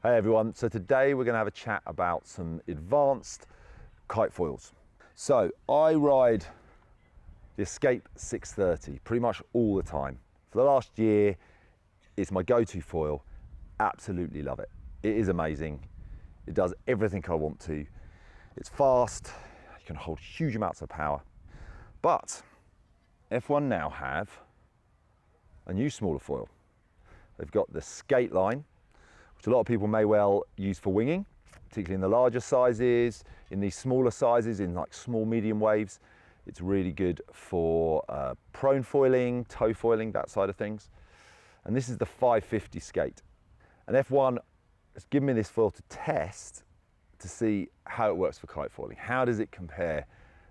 Hey everyone, so today we're going to have a chat about some advanced kite foils. So I ride the Escape 630 pretty much all the time. For the last year, it's my go-to foil. Absolutely love it. It is amazing. It does everything I want to. It's fast, you can hold huge amounts of power. But F1 now have a new smaller foil. They've got the skate line, which a lot of people may well use for winging, particularly in the larger sizes, in these smaller sizes, in like small medium waves. It's really good for prone foiling, toe foiling, that side of things. And this is the 550 skate. And F1 has given me this foil to test to see how it works for kite foiling. How does it compare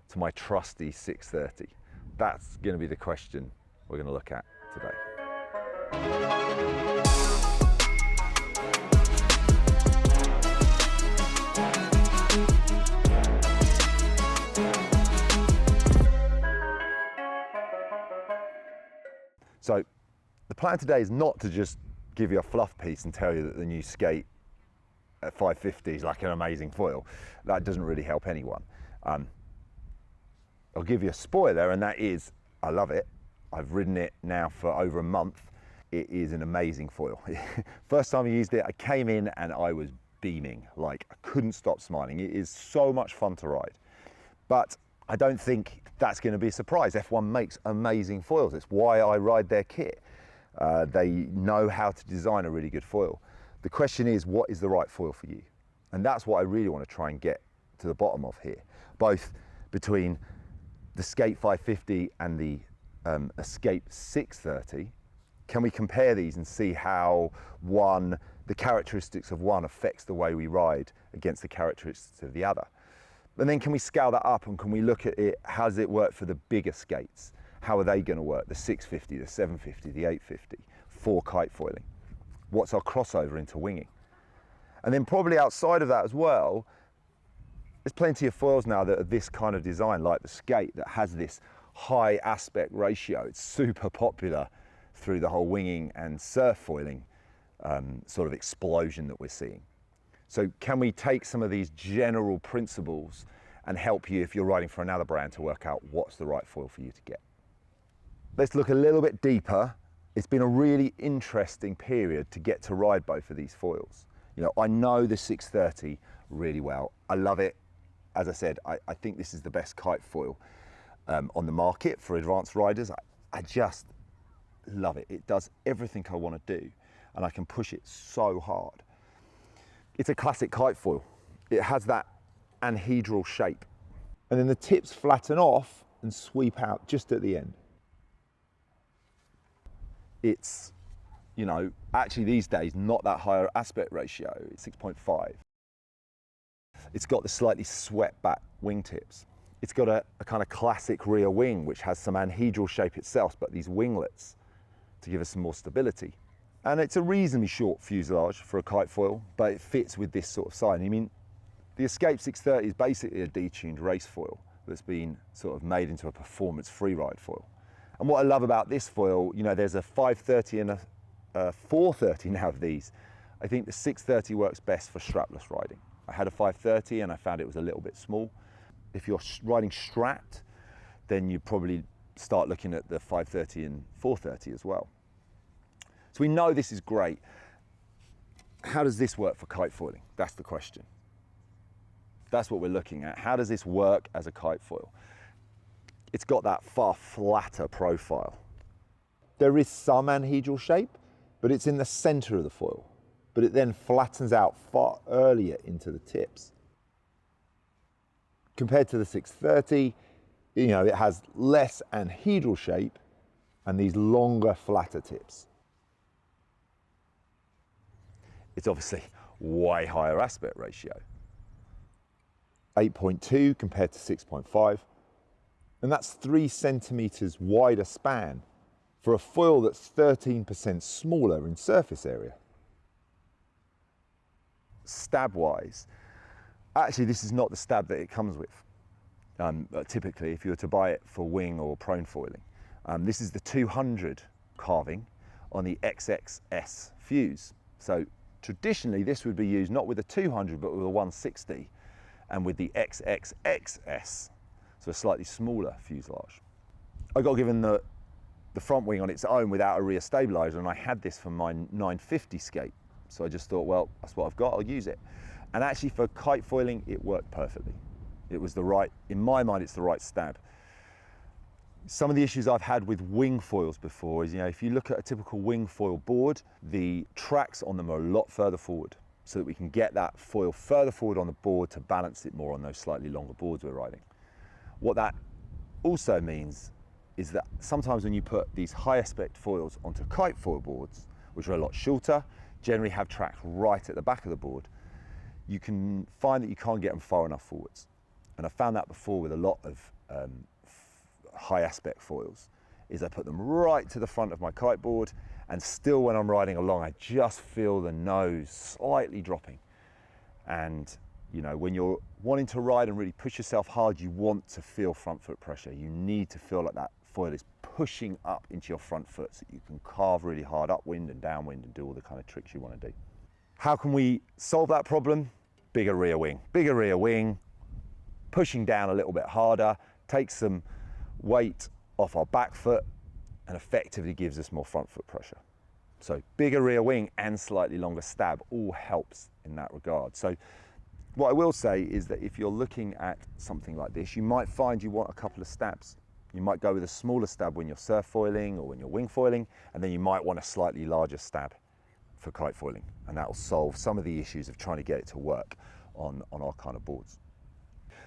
to my trusty 630? That's going to be the question we're going to look at today. So the plan today is not to just give you a fluff piece and tell you that the new skate at 550 is like an amazing foil. That doesn't really help anyone. I'll give you a spoiler, and that is, I love it. I've ridden it now for over a month. It is an amazing foil. First time I used it, I came in and I was beaming. Like, I couldn't stop smiling. It is so much fun to ride. But I don't think that's going to be a surprise. F1 makes amazing foils. It's why I ride their kit. They know how to design a really good foil. The question is, what is the right foil for you? And that's what I really want to try and get to the bottom of here. Both between the Skate 550 and the Escape 630, can we compare these and see how the characteristics of one affects the way we ride against the characteristics of the other? And then can we scale that up, and can we look at it, how does it work for the bigger skates? How are they going to work? The 650, the 750, the 850 for kite foiling. What's our crossover into winging? And then probably outside of that as well, there's plenty of foils now that are this kind of design, like the skate, that has this high aspect ratio. It's super popular through the whole winging and surf foiling sort of explosion that we're seeing. So can we take some of these general principles and help you, if you're riding for another brand, to work out what's the right foil for you to get? Let's look a little bit deeper. It's been a really interesting period to get to ride both of these foils. You know, I know the 630 really well. I love it. As I said, I think this is the best kite foil on the market for advanced riders. I just love it. It does everything I want to do, and I can push it so hard. It's a classic kite foil. It has that anhedral shape, and then the tips flatten off and sweep out just at the end. It's, you know, actually these days not that high aspect ratio. It's 6.5. It's got the slightly swept back wingtips. It's got a kind of classic rear wing, which has some anhedral shape itself, but these winglets to give us some more stability. And it's a reasonably short fuselage for a kite foil, but it fits with this sort of sign. I mean, the Escape 630 is basically a detuned race foil that's been sort of made into a performance freeride foil. And what I love about this foil, you know, there's a 530 and a 430 now of these. I think the 630 works best for strapless riding. I had a 530 and I found it was a little bit small. If you're riding strapped, then you probably start looking at the 530 and 430 as well. So we know this is great. How does this work for kite foiling? That's the question. That's what we're looking at. How does this work as a kite foil? It's got that far flatter profile. There is some anhedral shape, but it's in the center of the foil. But it then flattens out far earlier into the tips. Compared to the 630, you know, it has less anhedral shape and these longer, flatter tips. It's obviously way higher aspect ratio. 8.2 compared to 6.5. And that's 3 centimeters wider span for a foil that's 13% smaller in surface area. Stab-wise, actually this is not the stab that it comes with. Typically, if you were to buy it for wing or prone foiling. This is the 200 carving on the XXS fuse. So Traditionally, this would be used not with a 200, but with a 160 and with the XXXS, so a slightly smaller fuselage. I got given the front wing on its own without a rear stabilizer, and I had this for my 950 skate. So I just thought, well, that's what I've got, I'll use it. And actually for kite foiling, it worked perfectly. It was the right, in my mind, it's the right stab. Some of the issues I've had with wing foils before is, if you look at a typical wing foil board, the tracks on them are a lot further forward, so that we can get that foil further forward on the board to balance it more on those slightly longer boards we're riding. What that also means is that sometimes when you put these high aspect foils onto kite foil boards, which are a lot shorter, generally have tracks right at the back of the board, you can find that you can't get them far enough forwards. And I found that before with a lot of high aspect foils, is I put them right to the front of my kite board, and still when I'm riding along, I just feel the nose slightly dropping. And when you're wanting to ride and really push yourself hard, you want to feel front foot pressure. You need to feel like that foil is pushing up into your front foot so you can carve really hard upwind and downwind and do all the kind of tricks you want to do. How can we solve that problem? Bigger rear wing. Bigger rear wing, pushing down a little bit harder, takes some weight off our back foot and effectively gives us more front foot pressure. So bigger rear wing and slightly longer stab all helps in that regard. So what I will say is that if you're looking at something like this, you might find you want a couple of stabs. You might go with a smaller stab when you're surf foiling or when you're wing foiling, and then you might want a slightly larger stab for kite foiling, and that will solve some of the issues of trying to get it to work on our kind of boards.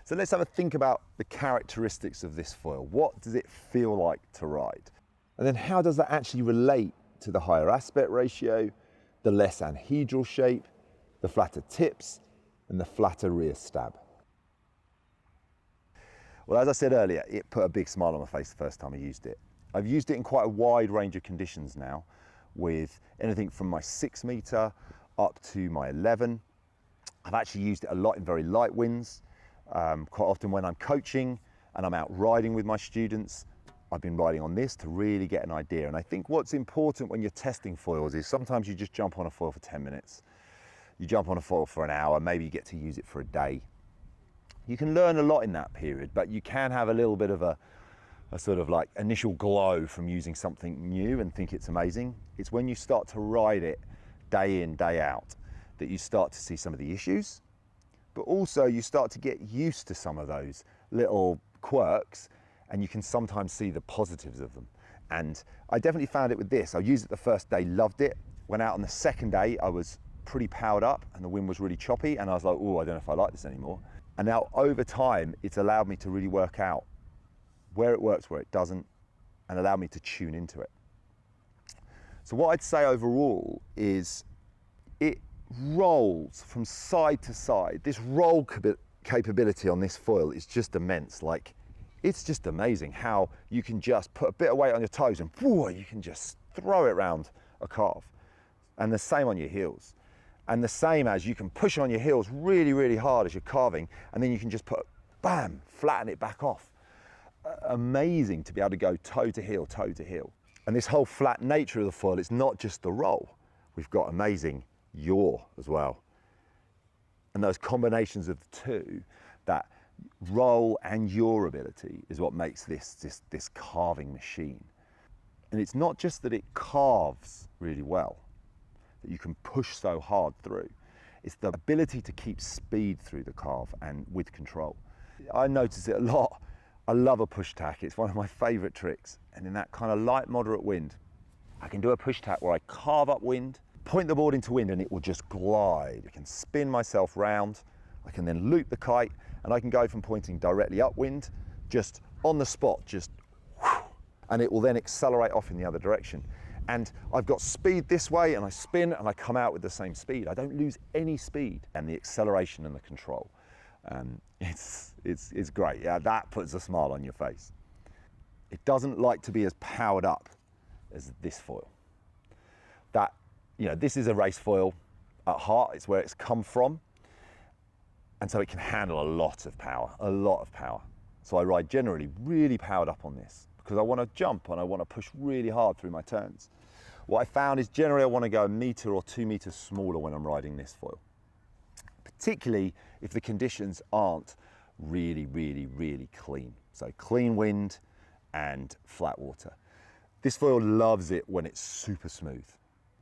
So let's have a think about the characteristics of this foil. What does it feel like to ride? And then how does that actually relate to the higher aspect ratio, the less anhedral shape, the flatter tips, and the flatter rear stab? Well, as I said earlier, it put a big smile on my face the first time I used it. I've used it in quite a wide range of conditions now, with anything from my 6 meter up to my 11. I've actually used it a lot in very light winds. Quite often when I'm coaching and I'm out riding with my students, I've been riding on this to really get an idea. And I think what's important when you're testing foils is sometimes you just jump on a foil for 10 minutes. You jump on a foil for an hour, maybe you get to use it for a day. You can learn a lot in that period, but you can have a little bit of a sort of like initial glow from using something new and think it's amazing. It's when you start to ride it day in, day out, that you start to see some of the issues, but also you start to get used to some of those little quirks, and you can sometimes see the positives of them. And I definitely found it with this. I used it the first day, loved it. Went out on the second day, I was pretty powered up and the wind was really choppy, and I was like, oh, I don't know if I like this anymore. And now over time, it's allowed me to really work out where it works, where it doesn't, and allow me to tune into it. So what I'd say overall is it rolls from side to side. This roll capability on this foil is just immense. Like, it's just amazing how you can just put a bit of weight on your toes and whoa, you can just throw it around a carve. And the same on your heels. And the same as you can push on your heels really, really hard as you're carving, and then you can just put, bam, flatten it back off. Amazing to be able to go toe to heel, toe to heel. And this whole flat nature of the foil, it's not just the roll. We've got amazing yaw as well. And those combinations of the two, that roll and yaw ability, is what makes this carving machine. And it's not just that it carves really well, that you can push so hard through. It's the ability to keep speed through the carve and with control. I notice it a lot. I love a push tack. It's one of my favorite tricks. And in that kind of light, moderate wind, I can do a push tack where I carve up wind, point the board into wind, and it will just glide. I can spin myself round. I can then loop the kite, and I can go from pointing directly upwind, just on the spot, just whoosh, and it will then accelerate off in the other direction. And I've got speed this way, and I spin and I come out with the same speed. I don't lose any speed, and the acceleration and the control. It's great. Yeah, that puts a smile on your face. It doesn't like to be as powered up as this foil. That, this is a race foil at heart. It's where it's come from. And so it can handle a lot of power, a lot of power. So I ride generally really powered up on this because I want to jump and I want to push really hard through my turns. What I found is generally I want to go 1 metre or 2 metres smaller when I'm riding this foil, particularly if the conditions aren't really, really, really clean. So clean wind and flat water. This foil loves it when it's super smooth.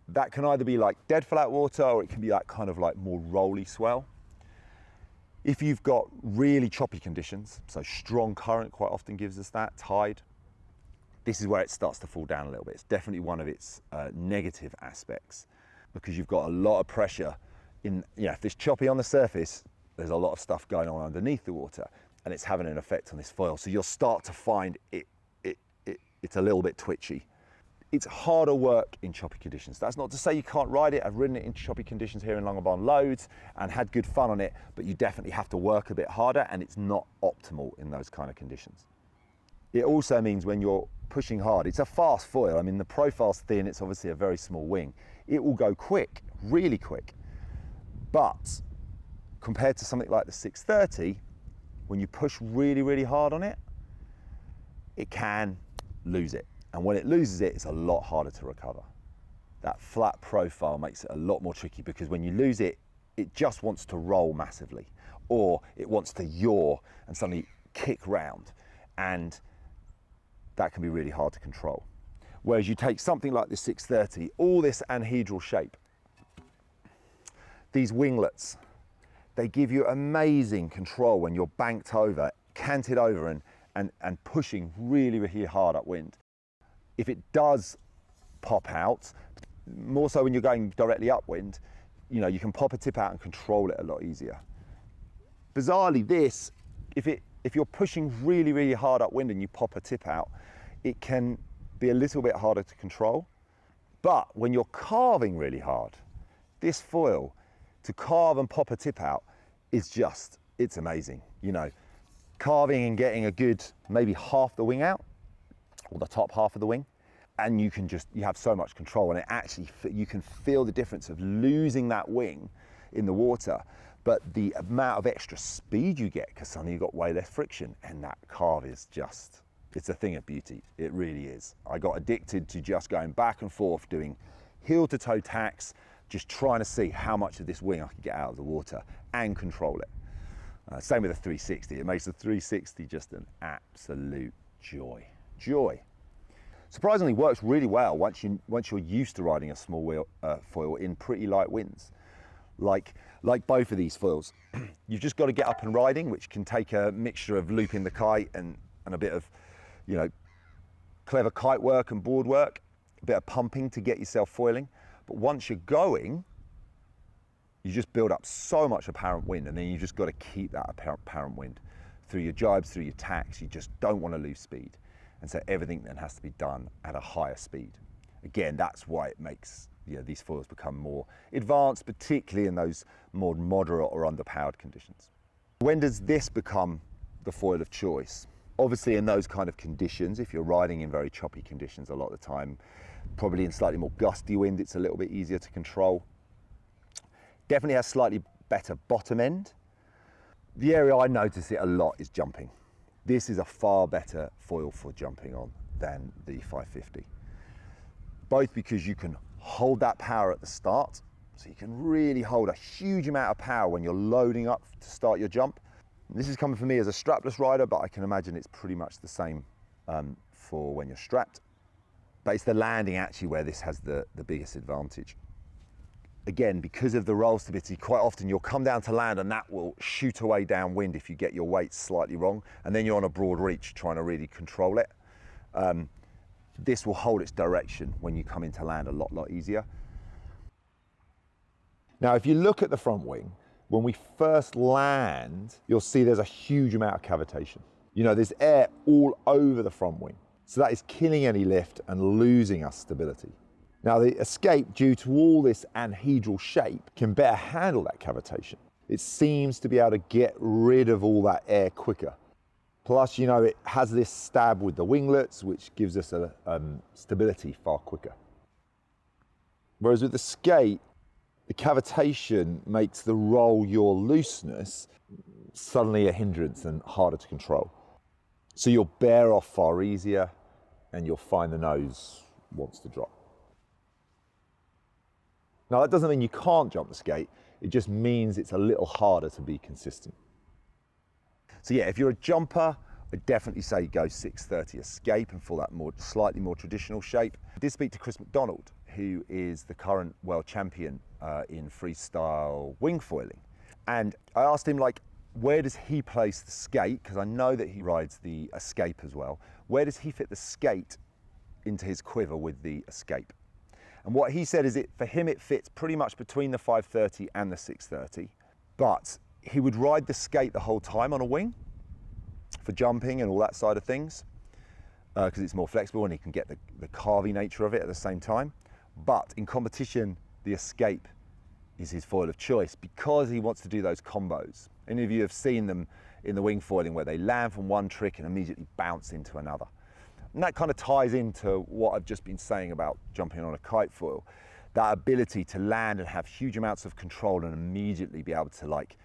That can either be like dead flat water, or it can be that kind of like more rolly swell. If you've got really choppy conditions, so strong current quite often gives us that, tide, this is where it starts to fall down a little bit. It's definitely one of its negative aspects, because you've got a lot of pressure in, if it's choppy on the surface, there's a lot of stuff going on underneath the water, and it's having an effect on this foil. So you'll start to find it's a little bit twitchy. It's harder work in choppy conditions. That's not to say you can't ride it. I've ridden it in choppy conditions here in Longabon loads and had good fun on it, but you definitely have to work a bit harder, and it's not optimal in those kind of conditions. It also means when you're pushing hard, it's a fast foil. I mean, the profile's thin, it's obviously a very small wing. It will go quick, really quick. But compared to something like the 630, when you push really, really hard on it, it can lose it. And when it loses it, it's a lot harder to recover. That flat profile makes it a lot more tricky, because when you lose it, it just wants to roll massively, or it wants to yaw and suddenly kick round. And that can be really hard to control. Whereas you take something like the 630, all this anhedral shape, these winglets, they give you amazing control when you're banked over, canted over and pushing really, really hard upwind. If it does pop out, more so when you're going directly upwind, you can pop a tip out and control it a lot easier. Bizarrely, this, if you're pushing really, really hard upwind and you pop a tip out, it can be a little bit harder to control. But when you're carving really hard, this foil, to carve and pop a tip out is it's amazing. Carving and getting a good, maybe half the wing out, or the top half of the wing, and you have so much control, and it actually, you can feel the difference of losing that wing in the water, but the amount of extra speed you get, because suddenly you've got way less friction, and that carve is it's a thing of beauty. It really is. I got addicted to just going back and forth, doing heel to toe tacks, just trying to see how much of this wing I could get out of the water and control it. Same with the 360. It makes the 360 just an absolute joy. Surprisingly works really well once you're used to riding a small wheel foil in pretty light winds, like both of these foils. You've just got to get up and riding, which can take a mixture of looping the kite and a bit of clever kite work and board work, a bit of pumping to get yourself foiling. But once you're going, you just build up so much apparent wind, and then you just got to keep that apparent wind through your jibes, through your tacks. You just don't want to lose speed. And so everything then has to be done at a higher speed. Again, that's why it makes these foils become more advanced, particularly in those more moderate or underpowered conditions. When does this become the foil of choice? Obviously in those kind of conditions, if you're riding in very choppy conditions a lot of the time, probably in slightly more gusty wind, it's a little bit easier to control. Definitely has slightly better bottom end. The area I notice it a lot is jumping. This is a far better foil for jumping on than the 550. Both because you can hold that power at the start, so you can really hold a huge amount of power when you're loading up to start your jump. This is coming from me as a strapless rider, but I can imagine it's pretty much the same for when you're strapped. But it's the landing actually where this has the biggest advantage. Again, because of the roll stability, quite often you'll come down to land and that will shoot away downwind if you get your weight slightly wrong, and then you're on a broad reach trying to really control it. This will hold its direction when you come into land a lot easier. Now, if you look at the front wing, when we first land, you'll see there's a huge amount of cavitation. There's air all over the front wing. So that is killing any lift and losing us stability. Now the Escape, due to all this anhedral shape, can better handle that cavitation. It seems to be able to get rid of all that air quicker. Plus, it has this stab with the winglets, which gives us a stability far quicker. Whereas with the Skate, the cavitation makes the roll yaw looseness suddenly a hindrance and harder to control. So you'll bear off far easier, and you'll find the nose wants to drop. Now that doesn't mean you can't jump the skate, it just means it's a little harder to be consistent. So yeah, if you're a jumper, I definitely say go 630 escape and for that slightly more traditional shape. I did speak to Chris MacDonald, who is the current world champion in freestyle wing foiling. And I asked him, like, where does he place the skate? Because I know that he rides the escape as well. Where does he fit the skate into his quiver with the escape? And what he said is for him it fits pretty much between the 530 and the 630, but he would ride the skate the whole time on a wing for jumping and all that side of things, because it's more flexible and he can get the carvy nature of it at the same time. But in competition, the escape is his foil of choice because he wants to do those combos. Any of you have seen them in the wing foiling where they land from one trick and immediately bounce into another. And that kind of ties into what I've just been saying about jumping on a kite foil. That ability to land and have huge amounts of control and immediately be able to like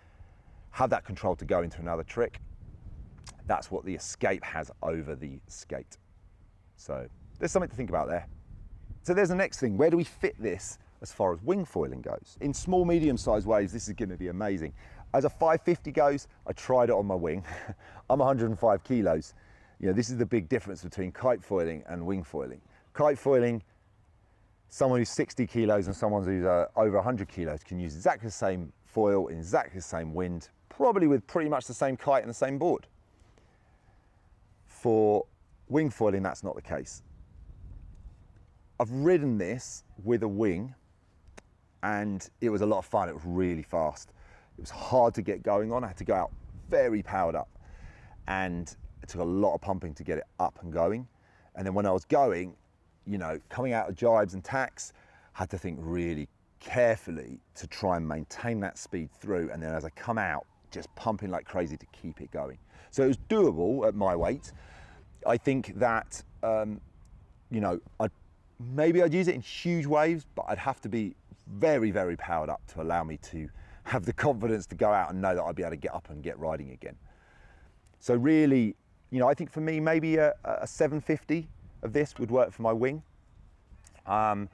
have that control to go into another trick. That's what the escape has over the skate. So there's something to think about there. So there's the next thing. Where do we fit this as far as wing foiling goes? In small, medium-sized waves, this is going to be amazing. As a 550 goes, I tried it on my wing. I'm 105 kilos. You know, this is the big difference between kite foiling and wing foiling. Kite foiling, someone who's 60 kilos and someone who's over 100 kilos can use exactly the same foil in exactly the same wind, probably with pretty much the same kite and the same board. For wing foiling, that's not the case. I've ridden this with a wing and it was a lot of fun. It was really fast. It was hard to get going on. I had to go out very powered up and it took a lot of pumping to get it up and going. And then when I was going, you know, coming out of jibes and tacks, I had to think really carefully to try and maintain that speed through. And then as I come out, just pumping like crazy to keep it going. So it was doable at my weight. I think that, you know, maybe I'd use it in huge waves, but I'd have to be very, very powered up to allow me to have the confidence to go out and know that I'd be able to get up and get riding again. So really, you know, I think for me, maybe a 750 of this would work for my wing. I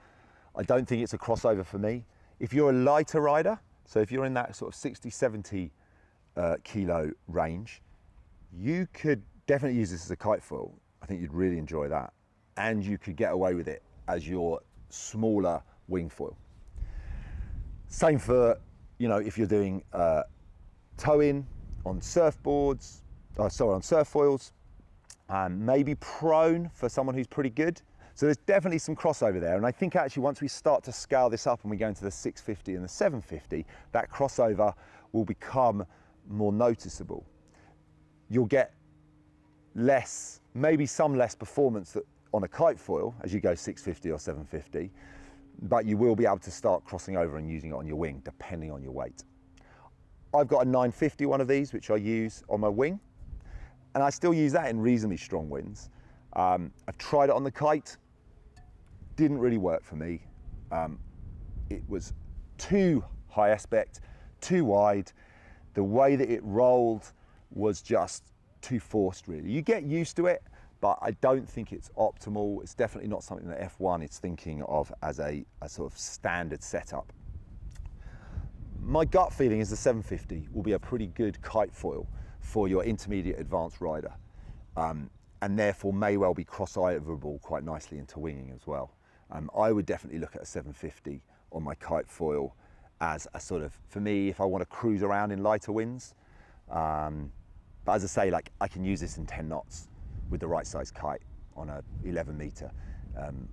don't think it's a crossover for me. If you're a lighter rider, so if you're in that sort of 60, 70 kilo range, you could definitely use this as a kite foil. I think you'd really enjoy that. And you could get away with it as your smaller wing foil. Same for, you know, if you're doing tow-in on surfboards, on surf foils, maybe prone for someone who's pretty good. So there's definitely some crossover there. And I think actually once we start to scale this up and we go into the 650 and the 750, that crossover will become more noticeable. You'll get less, maybe some less performance on a kite foil as you go 650 or 750, but you will be able to start crossing over and using it on your wing depending on your weight. I've got a 950 one of these which I use on my wing, and I still use that in reasonably strong winds. I've tried it on the kite, didn't really work for me. It was too high aspect, too wide. The way that it rolled was just too forced really. You get used to it, but I don't think it's optimal. It's definitely not something that F1 is thinking of as a sort of standard setup. My gut feeling is the 750 will be a pretty good kite foil for your intermediate advanced rider, and therefore may well be cross-overable quite nicely into winging as well. I would definitely look at a 750 on my kite foil as a sort of, for me, if I want to cruise around in lighter winds. But as I say, like I can use this in 10 knots with the right size kite on a 11 meter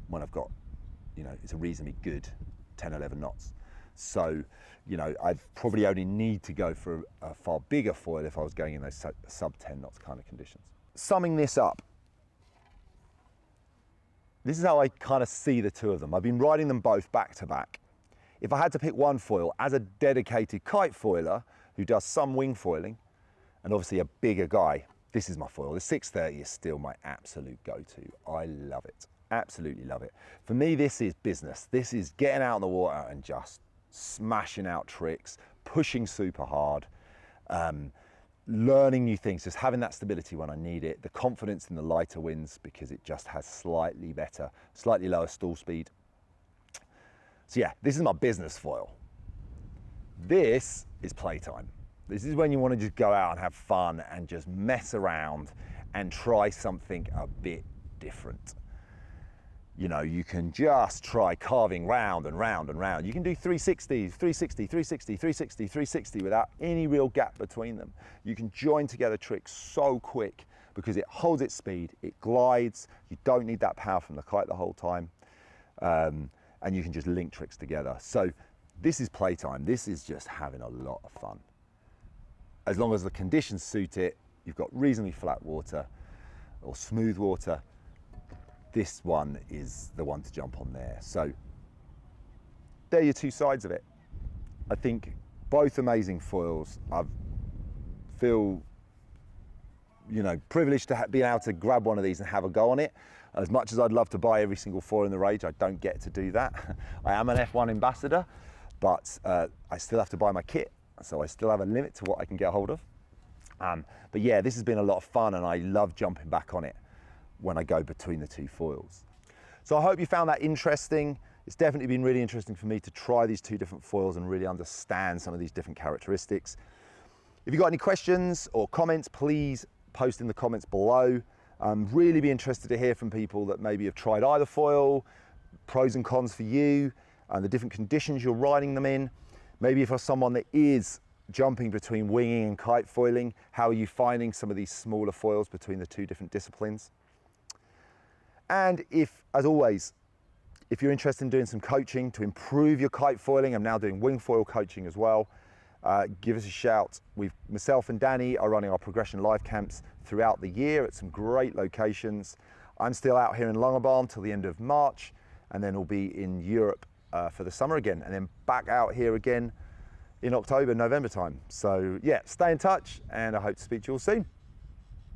when I've got, you know, it's a reasonably good 10, 11 knots. So, you know, I'd probably only need to go for a far bigger foil if I was going in those sub 10 knots kind of conditions. Summing this up, this is how I kind of see the two of them. I've been riding them both back to back. If I had to pick one foil as a dedicated kite foiler who does some wing foiling, and obviously a bigger guy, this is my foil. The 630 is still my absolute go-to. I love it, absolutely love it. For me, this is business. This is getting out in the water and just smashing out tricks, pushing super hard, learning new things, just having that stability when I need it, the confidence in the lighter winds because it just has slightly better, slightly lower stall speed. So yeah, this is my business foil. This is playtime. This is when you want to just go out and have fun and just mess around and try something a bit different. You know, you can just try carving round and round and round. You can do 360s, 360, 360, 360, 360 without any real gap between them. You can join together tricks so quick because it holds its speed, it glides, you don't need that power from the kite the whole time, and you can just link tricks together. So this is playtime. This is just having a lot of fun. As long as the conditions suit it, you've got reasonably flat water or smooth water, this one is the one to jump on there. So they're your two sides of it. I think both amazing foils. I feel, you know, privileged to be able to grab one of these and have a go on it. As much as I'd love to buy every single foil in the range, I don't get to do that. I am an F1 ambassador, but I still have to buy my kit. So I still have a limit to what I can get hold of. But yeah, this has been a lot of fun and I love jumping back on it when I go between the two foils. So I hope you found that interesting. It's definitely been really interesting for me to try these two different foils and really understand some of these different characteristics. If you've got any questions or comments, please post in the comments below. Really be interested to hear from people that maybe have tried either foil, pros and cons for you, and the different conditions you're riding them in. Maybe if you're someone that is jumping between winging and kite foiling, how are you finding some of these smaller foils between the two different disciplines? And if, as always, if you're interested in doing some coaching to improve your kite foiling, I'm now doing wing foil coaching as well, give us a shout. Myself and Danny are running our progression live camps throughout the year at some great locations. I'm still out here in Langebarn till the end of March, and then we'll be in Europe for the summer again, and then back out here again in October, November time. So yeah, stay in touch, and I hope to speak to you all soon.